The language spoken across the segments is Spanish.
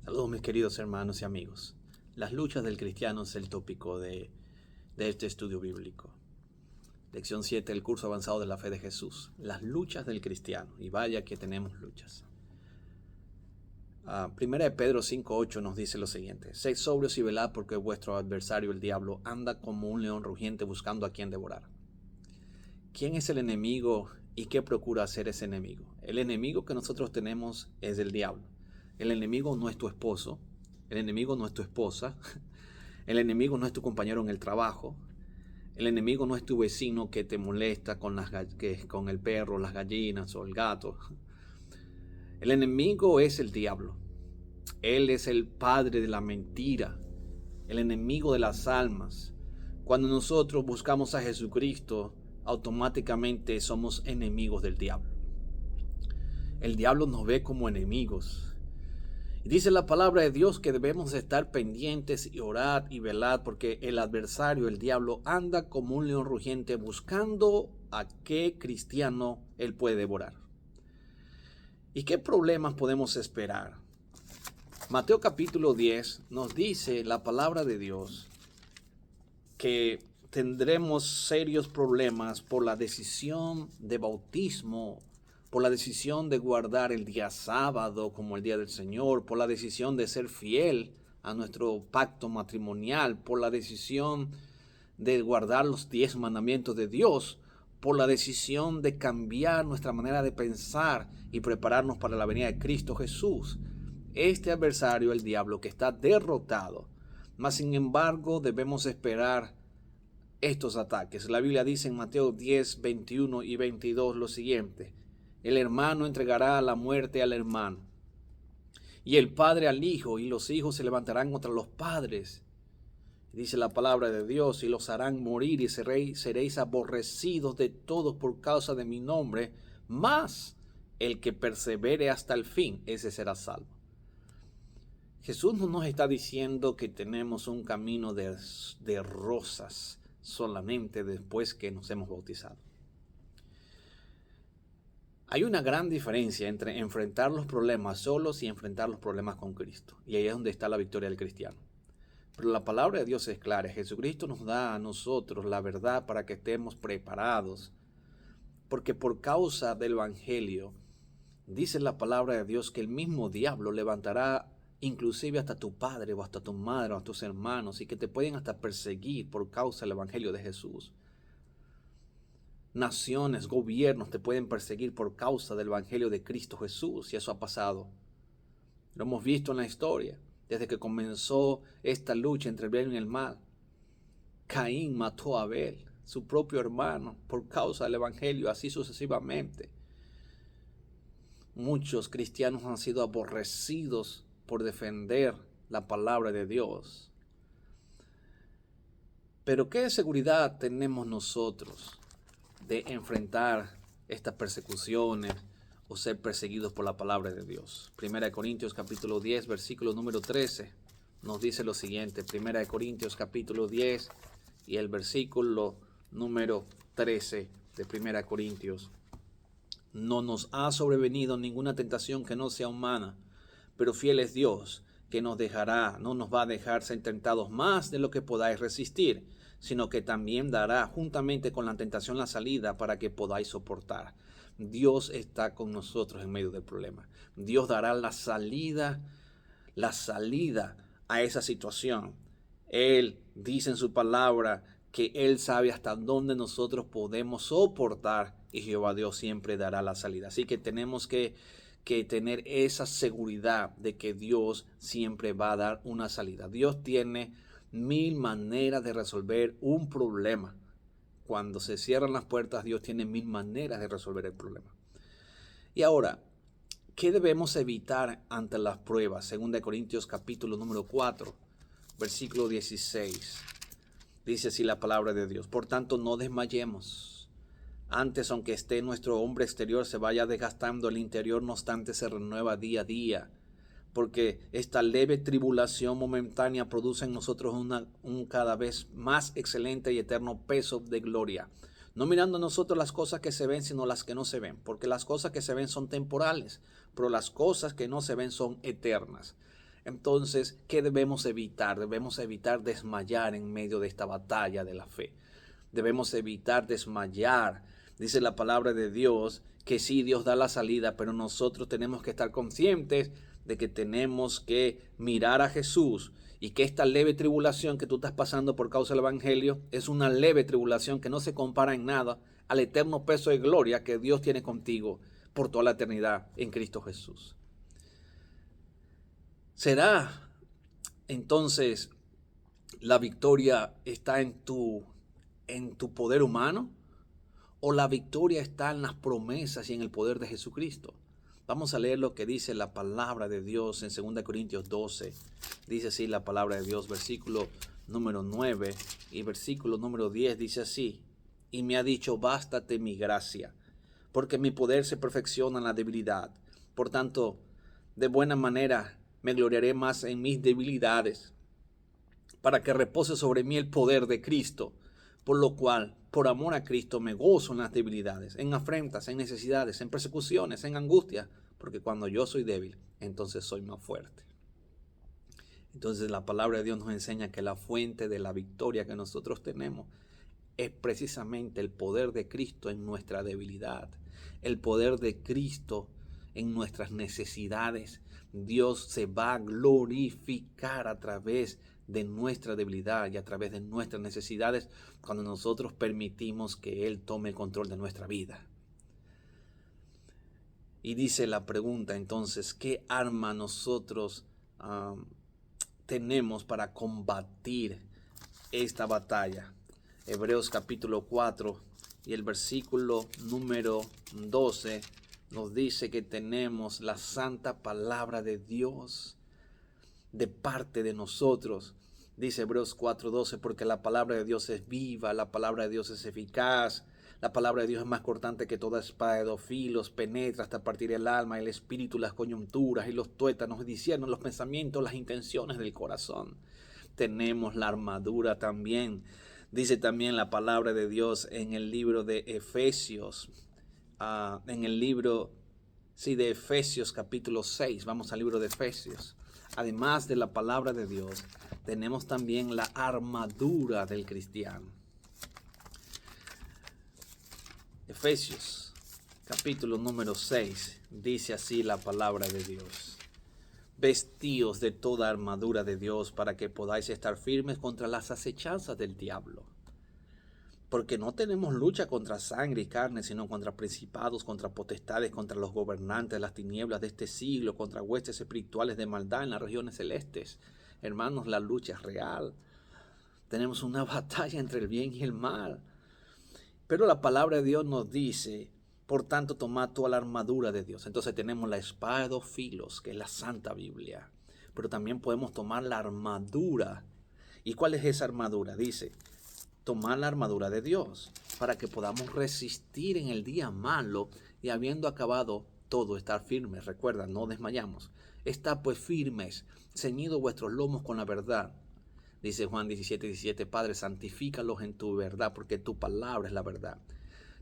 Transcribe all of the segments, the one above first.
Saludos mis queridos hermanos y amigos. Las luchas del cristiano es el tópico de este estudio bíblico. Lección 7 del curso avanzado de la fe de Jesús. Las luchas del cristiano. Y vaya que tenemos luchas. Primera de Pedro 5:8 nos dice lo siguiente. Sed sobrios y velad porque vuestro adversario el diablo anda como un león rugiente buscando a quien devorar. ¿Quién es el enemigo y qué procura hacer ese enemigo? El enemigo que nosotros tenemos es el diablo. El enemigo no es tu esposo, el enemigo no es tu esposa, el enemigo no es tu compañero en el trabajo, el enemigo no es tu vecino que te molesta con el perro, las gallinas o el gato. El enemigo es el diablo. Él es el padre de la mentira, el enemigo de las almas. Cuando nosotros buscamos a Jesucristo, automáticamente somos enemigos del diablo. El diablo nos ve como enemigos. Y dice la palabra de Dios que debemos estar pendientes y orar y velar porque el adversario, el diablo, anda como un león rugiente buscando a qué cristiano él puede devorar. ¿Y qué problemas podemos esperar? Mateo capítulo 10 nos dice la palabra de Dios que tendremos serios problemas por la decisión de bautismo, por la decisión de guardar el día sábado como el día del Señor, por la decisión de ser fiel a nuestro pacto matrimonial, por la decisión de guardar los 10 mandamientos de Dios, por la decisión de cambiar nuestra manera de pensar y prepararnos para la venida de Cristo Jesús. Este adversario, el diablo, que está derrotado, mas sin embargo debemos esperar estos ataques. La Biblia dice en Mateo 10, 21 y 22 lo siguiente. El hermano entregará a la muerte al hermano, y el padre al hijo, y los hijos se levantarán contra los padres. Dice la palabra de Dios, y los harán morir, y seréis aborrecidos de todos por causa de mi nombre, mas el que persevere hasta el fin, ese será salvo. Jesús no nos está diciendo que tenemos un camino de rosas solamente después que nos hemos bautizado. Hay una gran diferencia entre enfrentar los problemas solos y enfrentar los problemas con Cristo. Y ahí es donde está la victoria del cristiano. Pero la palabra de Dios es clara. Jesucristo nos da a nosotros la verdad para que estemos preparados. Porque por causa del Evangelio, dice la palabra de Dios que el mismo diablo levantará inclusive hasta tu padre o hasta tu madre o a tus hermanos y que te pueden hasta perseguir por causa del Evangelio de Jesús. Naciones, gobiernos te pueden perseguir por causa del Evangelio de Cristo Jesús, y eso ha pasado. Lo hemos visto en la historia, desde que comenzó esta lucha entre el bien y el mal. Caín mató a Abel, su propio hermano, por causa del Evangelio, así sucesivamente. Muchos cristianos han sido aborrecidos por defender la palabra de Dios. Pero ¿qué seguridad tenemos nosotros de enfrentar estas persecuciones o ser perseguidos por la palabra de Dios? Primera de Corintios capítulo 10, versículo número 13, nos dice lo siguiente. Primera de Corintios capítulo 10 y el versículo número 13 de Primera de Corintios. No nos ha sobrevenido ninguna tentación que no sea humana, pero fiel es Dios, que no nos va a dejar ser tentados más de lo que podáis resistir, sino que también dará juntamente con la tentación la salida para que podáis soportar. Dios está con nosotros en medio del problema. Dios dará la salida a esa situación. Él dice en su palabra que Él sabe hasta dónde nosotros podemos soportar y Jehová Dios siempre dará la salida. Así que tenemos que tener esa seguridad de que Dios siempre va a dar una salida. Dios tiene 1000 maneras de resolver un problema. Cuando se cierran las puertas, Dios tiene 1000 maneras de resolver el problema. Y ahora, ¿qué debemos evitar ante las pruebas? Según de Corintios capítulo número 4, versículo 16. Dice así la palabra de Dios. Por tanto, no desmayemos. Antes, aunque esté nuestro hombre exterior se vaya desgastando, el interior no obstante se renueva día a día. Porque esta leve tribulación momentánea produce en nosotros un cada vez más excelente y eterno peso de gloria. No mirando nosotros las cosas que se ven, sino las que no se ven. Porque las cosas que se ven son temporales, pero las cosas que no se ven son eternas. Entonces, ¿qué debemos evitar? Debemos evitar desmayar en medio de esta batalla de la fe. Debemos evitar desmayar. Dice la palabra de Dios que sí, Dios da la salida, pero nosotros tenemos que estar conscientes de que tenemos que mirar a Jesús y que esta leve tribulación que tú estás pasando por causa del Evangelio es una leve tribulación que no se compara en nada al eterno peso de gloria que Dios tiene contigo por toda la eternidad en Cristo Jesús. ¿Será entonces la victoria está en tu poder humano? ¿O la victoria está en las promesas y en el poder de Jesucristo? Vamos a leer lo que dice la palabra de Dios en 2 Corintios 12. Dice así la palabra de Dios, versículo número 9 y versículo número 10 dice así: y me ha dicho, bástate mi gracia, porque mi poder se perfecciona en la debilidad. Por tanto, de buena manera me gloriaré más en mis debilidades, para que repose sobre mí el poder de Cristo. Por lo cual, por amor a Cristo, me gozo en las debilidades, en afrentas, en necesidades, en persecuciones, en angustia, porque cuando yo soy débil, entonces soy más fuerte. Entonces la palabra de Dios nos enseña que la fuente de la victoria que nosotros tenemos es precisamente el poder de Cristo en nuestra debilidad, el poder de Cristo en nuestras necesidades. Dios se va a glorificar a través de nuestra debilidad y a través de nuestras necesidades cuando nosotros permitimos que Él tome el control de nuestra vida. Y dice la pregunta entonces, ¿qué arma nosotros tenemos para combatir esta batalla? Hebreos capítulo 4 y el versículo número 12 nos dice que tenemos la santa palabra de Dios de parte de nosotros. Dice Hebreos 4:12, porque la palabra de Dios es viva, la palabra de Dios es eficaz, la palabra de Dios es más cortante que toda espada de 2 filos, penetra hasta partir el alma, el espíritu, las coyunturas y los tuétanos, discierne los pensamientos, las intenciones del corazón. Tenemos la armadura también. Dice también la palabra de Dios en el libro de Efesios, de Efesios capítulo 6, vamos al libro de Efesios. Además de la palabra de Dios, tenemos también la armadura del cristiano. Efesios capítulo número 6, dice así la palabra de Dios: vestíos de toda armadura de Dios para que podáis estar firmes contra las acechanzas del diablo. Porque no tenemos lucha contra sangre y carne, sino contra principados, contra potestades, contra los gobernantes de las tinieblas de este siglo, contra huestes espirituales de maldad en las regiones celestes. Hermanos, la lucha es real. Tenemos una batalla entre el bien y el mal. Pero la palabra de Dios nos dice, por tanto, tomad toda la armadura de Dios. Entonces tenemos la espada de 2 filos, que es la Santa Biblia. Pero también podemos tomar la armadura. ¿Y cuál es esa armadura? Dice, tomar la armadura de Dios para que podamos resistir en el día malo y habiendo acabado todo estar firmes. Recuerda, no desmayamos. Estad pues firmes, ceñidos vuestros lomos con la verdad. Dice Juan 17:17, Padre, santifícalos en tu verdad, porque tu palabra es la verdad.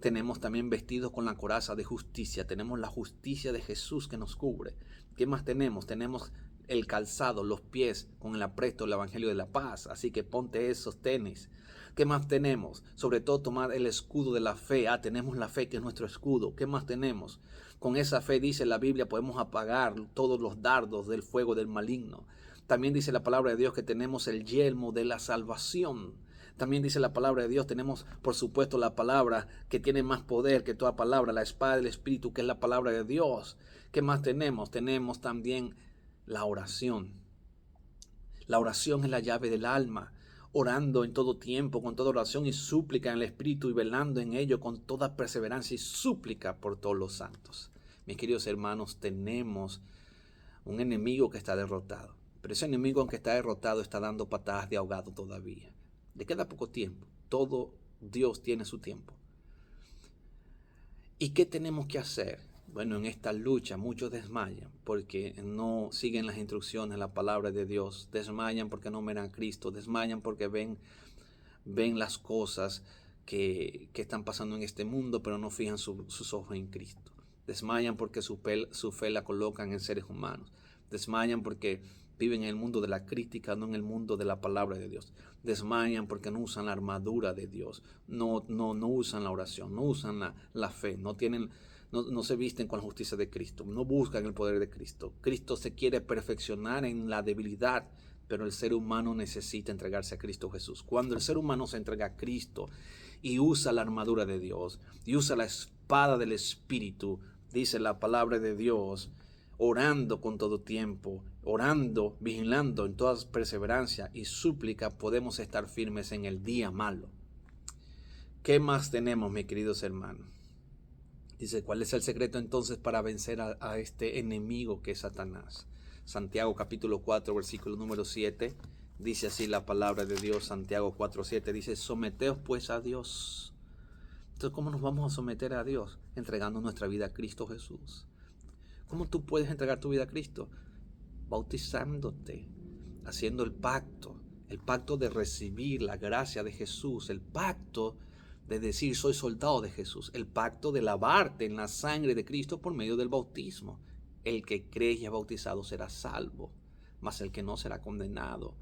Tenemos también vestidos con la coraza de justicia. Tenemos la justicia de Jesús que nos cubre. ¿Qué más tenemos? Tenemos el calzado, los pies con el apresto del Evangelio de la paz. Así que ponte esos tenis. ¿Qué más tenemos? Sobre todo tomar el escudo de la fe. Tenemos la fe que es nuestro escudo. ¿Qué más tenemos? Con esa fe, dice la Biblia, podemos apagar todos los dardos del fuego del maligno. También dice la palabra de Dios que tenemos el yelmo de la salvación. También dice la palabra de Dios, tenemos por supuesto la palabra que tiene más poder que toda palabra, la espada del Espíritu, que es la palabra de Dios. ¿Qué más tenemos? Tenemos también la oración. La oración es la llave del alma, orando en todo tiempo, con toda oración y súplica en el Espíritu y velando en ello con toda perseverancia y súplica por todos los santos. Mis queridos hermanos, tenemos un enemigo que está derrotado. Pero ese enemigo, aunque está derrotado, está dando patadas de ahogado todavía. Le queda poco tiempo. Todo Dios tiene su tiempo. ¿Y qué tenemos que hacer? Bueno, en esta lucha muchos desmayan porque no siguen las instrucciones, la palabra de Dios. Desmayan porque no miran a Cristo. Desmayan porque ven las cosas que están pasando en este mundo, pero no fijan sus ojos en Cristo. Desmayan porque su fe la colocan en seres humanos. Desmayan porque viven en el mundo de la crítica, no en el mundo de la palabra de Dios. Desmayan porque no usan la armadura de Dios, no usan la oración, no usan la fe, no se visten con la justicia de Cristo, no buscan el poder de Cristo. Cristo se quiere perfeccionar en la debilidad, pero el ser humano necesita entregarse a Cristo Jesús. Cuando el ser humano se entrega a Cristo y usa la armadura de Dios y usa la espada del Espíritu, dice la palabra de Dios, orando con todo tiempo, orando, vigilando en toda perseverancia y súplica, podemos estar firmes en el día malo. ¿Qué más tenemos, mis queridos hermanos? Dice, ¿cuál es el secreto entonces para vencer a este enemigo que es Satanás? Santiago capítulo 4, versículo número 7, dice así la palabra de Dios. Santiago 4, 7 dice, someteos pues a Dios. Entonces, ¿cómo nos vamos a someter a Dios? Entregando nuestra vida a Cristo Jesús. ¿Cómo tú puedes entregar tu vida a Cristo? Bautizándote, haciendo el pacto de recibir la gracia de Jesús, el pacto de decir soy soldado de Jesús, el pacto de lavarte en la sangre de Cristo por medio del bautismo. El que cree y es bautizado será salvo, mas el que no será condenado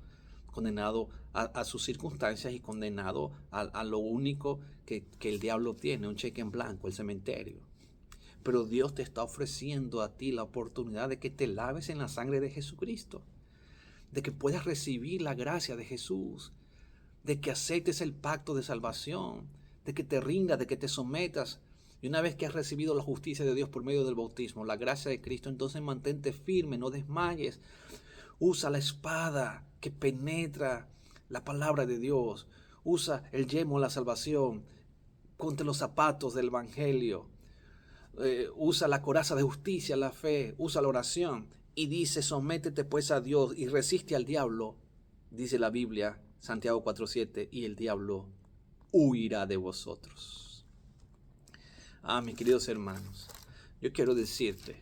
a sus circunstancias y condenado a lo único que el diablo tiene, un cheque en blanco, el cementerio. Pero Dios te está ofreciendo a ti la oportunidad de que te laves en la sangre de Jesucristo, de que puedas recibir la gracia de Jesús, de que aceptes el pacto de salvación, de que te rindas, de que te sometas. Y una vez que has recibido la justicia de Dios por medio del bautismo, la gracia de Cristo, entonces mantente firme, no desmayes. Usa la espada que penetra la palabra de Dios. Usa el yelmo de la salvación. Ponte los zapatos del evangelio. Usa la coraza de justicia, la fe. Usa la oración. Y dice, sométete pues a Dios y resiste al diablo. Dice la Biblia, Santiago 4:7, y el diablo huirá de vosotros. Mis queridos hermanos, yo quiero decirte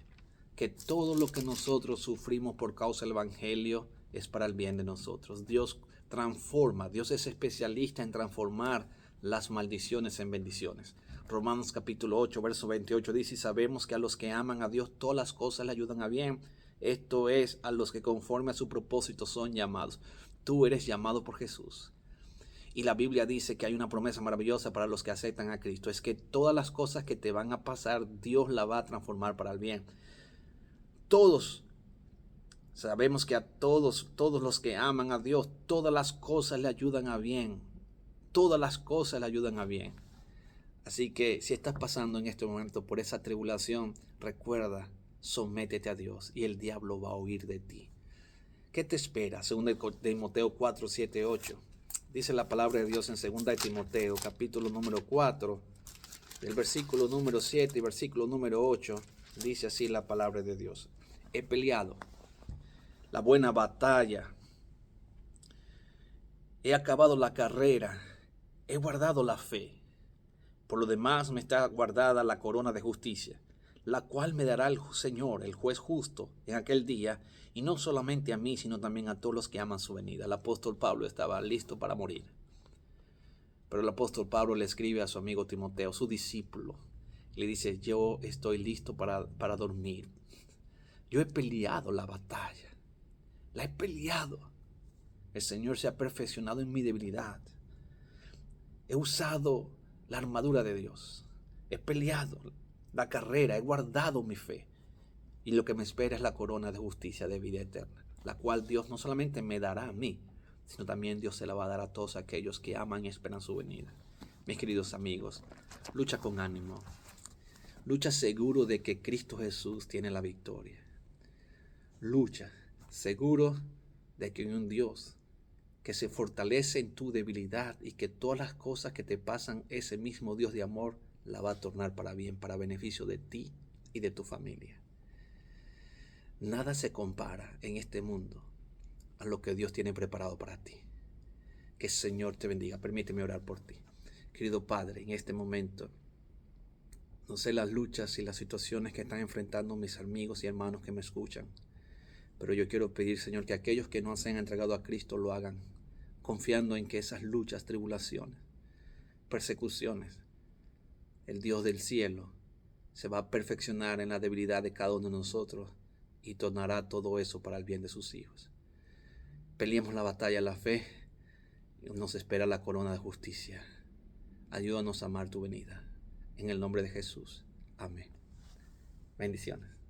que todo lo que nosotros sufrimos por causa del evangelio es para el bien de nosotros. Dios transforma, Dios es especialista en transformar las maldiciones en bendiciones. Romanos capítulo 8, verso 28 dice, y sabemos que a los que aman a Dios todas las cosas le ayudan a bien. Esto es, a los que conforme a su propósito son llamados. Tú eres llamado por Jesús. Y la Biblia dice que hay una promesa maravillosa para los que aceptan a Cristo. Es que todas las cosas que te van a pasar, Dios la va a transformar para el bien. Todos sabemos que a todos los que aman a Dios, todas las cosas le ayudan a bien. Todas las cosas le ayudan a bien. Así que si estás pasando en este momento por esa tribulación, recuerda, sométete a Dios y el diablo va a huir de ti. ¿Qué te espera? Según Timoteo 4, 7, 8. Dice la palabra de Dios en 2 Timoteo, capítulo número 4, el versículo número 7 y versículo número 8. Dice así la palabra de Dios. He peleado la buena batalla. He acabado la carrera. He guardado la fe. Por lo demás me está guardada la corona de justicia, la cual me dará el Señor, el juez justo, en aquel día, y no solamente a mí, sino también a todos los que aman su venida. El apóstol Pablo estaba listo para morir. Pero el apóstol Pablo le escribe a su amigo Timoteo, su discípulo, le dice, yo estoy listo para dormir. Yo he peleado la batalla, la he peleado. El Señor se ha perfeccionado en mi debilidad. He usado la armadura de Dios. He peleado la carrera, he guardado mi fe. Y lo que me espera es la corona de justicia de vida eterna, la cual Dios no solamente me dará a mí, sino también Dios se la va a dar a todos aquellos que aman y esperan su venida. Mis queridos amigos, lucha con ánimo. Lucha seguro de que Cristo Jesús tiene la victoria. Lucha seguro de que hay un Dios que se fortalece en tu debilidad y que todas las cosas que te pasan, ese mismo Dios de amor la va a tornar para bien, para beneficio de ti y de tu familia. Nada se compara en este mundo a lo que Dios tiene preparado para ti. Que el Señor te bendiga. Permíteme orar por ti. Querido Padre, en este momento, no sé las luchas y las situaciones que están enfrentando mis amigos y hermanos que me escuchan, pero yo quiero pedir, Señor, que aquellos que no se han entregado a Cristo lo hagan, confiando en que esas luchas, tribulaciones, persecuciones, el Dios del cielo se va a perfeccionar en la debilidad de cada uno de nosotros y tornará todo eso para el bien de sus hijos. Peleemos la batalla de la fe y nos espera la corona de justicia. Ayúdanos a amar tu venida. En el nombre de Jesús. Amén. Bendiciones.